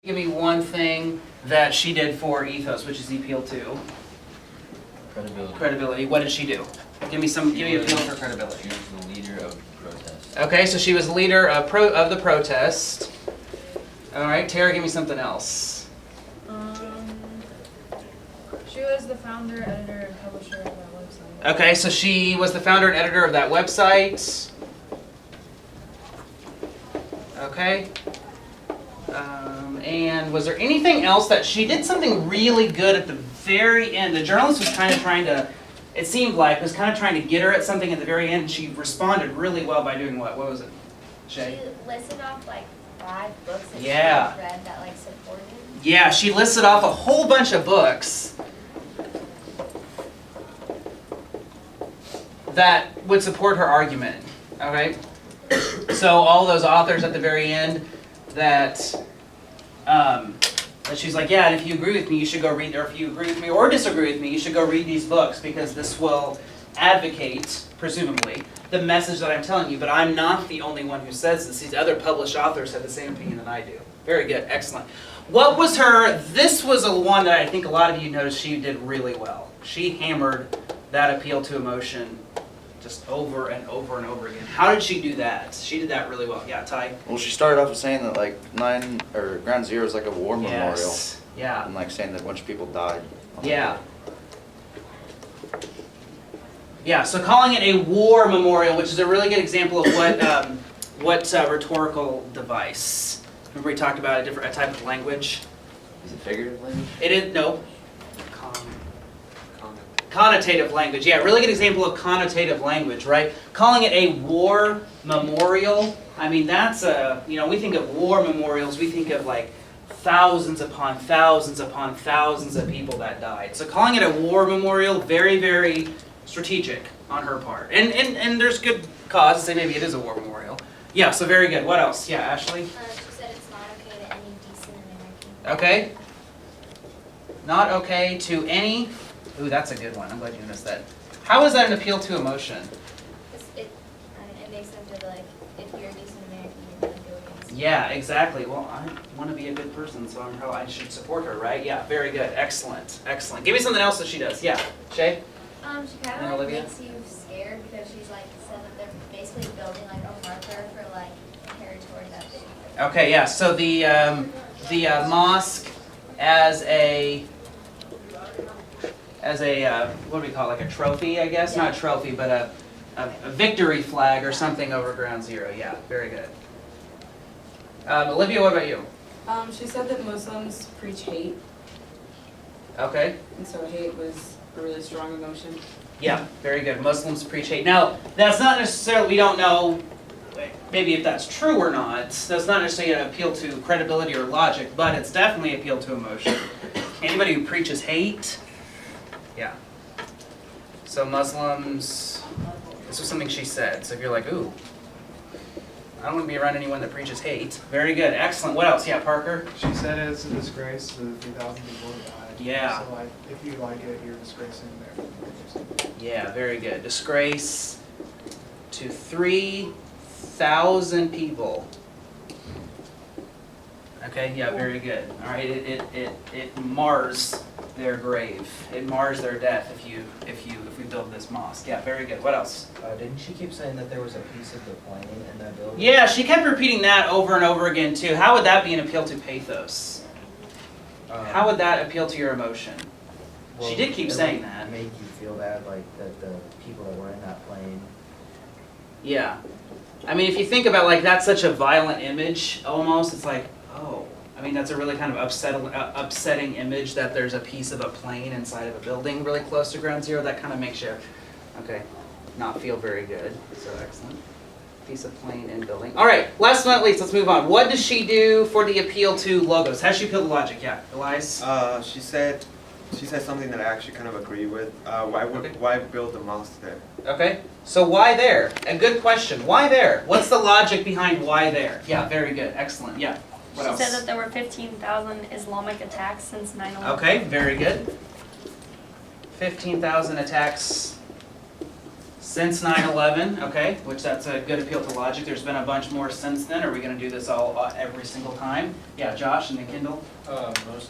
Give me one thing that she did for Ethos, which is the appeal to Credibility. credibility. What did she do? Give me a appeal for credibility. She was the leader of the protest. Okay, so she was the leader of the protest. All right, Tara, give me something else. She was the founder, editor, and publisher of that website. Okay, so she was the founder and editor of that website. Okay. And was there anything else that she did something really good at the very end? The journalist was kind of trying to, it seemed like, was kind of trying to get her at something at the very end, and she responded really well by doing what? What was it, Shay? She listed off like 5 books that Yeah. she had read that like supported. Yeah, she listed off a whole bunch of books that would support her argument. Okay? So all those authors at the very end that she's like, yeah, and if you agree with me, you should go read, or if you agree with me or disagree with me, you should go read these books because this will advocate, presumably, the message that I'm telling you. But I'm not the only one who says this. These other published authors have the same opinion that I do. Very good, excellent. What was her, this was a one that I think a lot of you noticed she did really well. She hammered that appeal to emotion just over and over and over again. How did she do that? She did that really well. Yeah, Ty? Well, she started off with saying that like Ground Zero is like a war memorial, Yes. Yeah. and like saying that a bunch of people died. Yeah. Yeah, so calling it a war memorial, which is a really good example of what rhetorical device. Remember we talked about a type of language? Is it figurative language? It is, no. Connotative language, yeah, really good example of connotative language, right? Calling it a war memorial, I mean, that's we think of war memorials, we think of like thousands upon thousands upon thousands of people that died. So calling it a war memorial, very, very strategic on her part. And there's good cause to say maybe it is a war memorial. Yeah, so very good. What else? Yeah, Ashley? She said it's not okay to any decent American. Okay. Not okay to any... Ooh, that's a good one. I'm glad you missed that. How is that an appeal to emotion? It makes them feel like if you're a decent American, you're going to go against. Yeah, exactly. Well, I want to be a good person, so I should support her, right? Yeah, very good. Excellent. Excellent. Give me something else that she does. Yeah. Shay? She And kind of like Olivia? makes you scared because she's like said that they're basically building like a marker for like territory that they. Okay, yeah. So the mosque as a what do we call it? Like a trophy, I guess? Yeah. Not a trophy, but a victory flag or something over Ground Zero. Yeah, very good. Olivia, what about you? She said that Muslims preach hate, Okay. and so hate was a really strong emotion. Yeah, very good. Muslims preach hate. Now, that's not necessarily, we don't know maybe if that's true or not. That's not necessarily an appeal to credibility or logic, but it's definitely an appeal to emotion. Anybody who preaches hate, yeah. So Muslims, this was something she said. So if you're like, ooh, I don't want to be around anyone that preaches hate. Very good. Excellent. What else? Yeah, Parker? She said it's a disgrace to the 3,000 people who died. Yeah. So like, if you like it, you're disgracing American. Yeah, very good. Disgrace to 3,000 people. Okay, yeah, very good. All right, it mars their grave. It mars their death if we build this mosque. Yeah, very good. What else? Didn't she keep saying that there was a piece of the plane in that building? Yeah, she kept repeating that over and over again too. How would that be an appeal to pathos? How would that appeal to your emotion? She did keep saying that. Made you feel bad, like that the people that were in that plane. Yeah. I mean, if you think about like that's such a violent image almost, it's like, oh, I mean, that's a really kind of upsetting image that there's a piece of a plane inside of a building really close to Ground Zero. That kind of makes you, okay, not feel very good. So excellent. Piece of plane in building. All right, last but not least, let's move on. What does she do for the appeal to logos? How does she appeal to logic? Yeah, Elias? She said something that I actually kind of agree with. Why build a mosque there? Okay, so why there? A good question. Why there? What's the logic behind why there? Yeah, very good. Excellent. Yeah. What She else? said that there were 15,000 Islamic attacks since 9/11. Okay, very good. 15,000 attacks Since 9/11, okay, which that's a good appeal to logic. There's been a bunch more since then. Are we gonna do this all every single time? Yeah, Josh and then Kendall? Most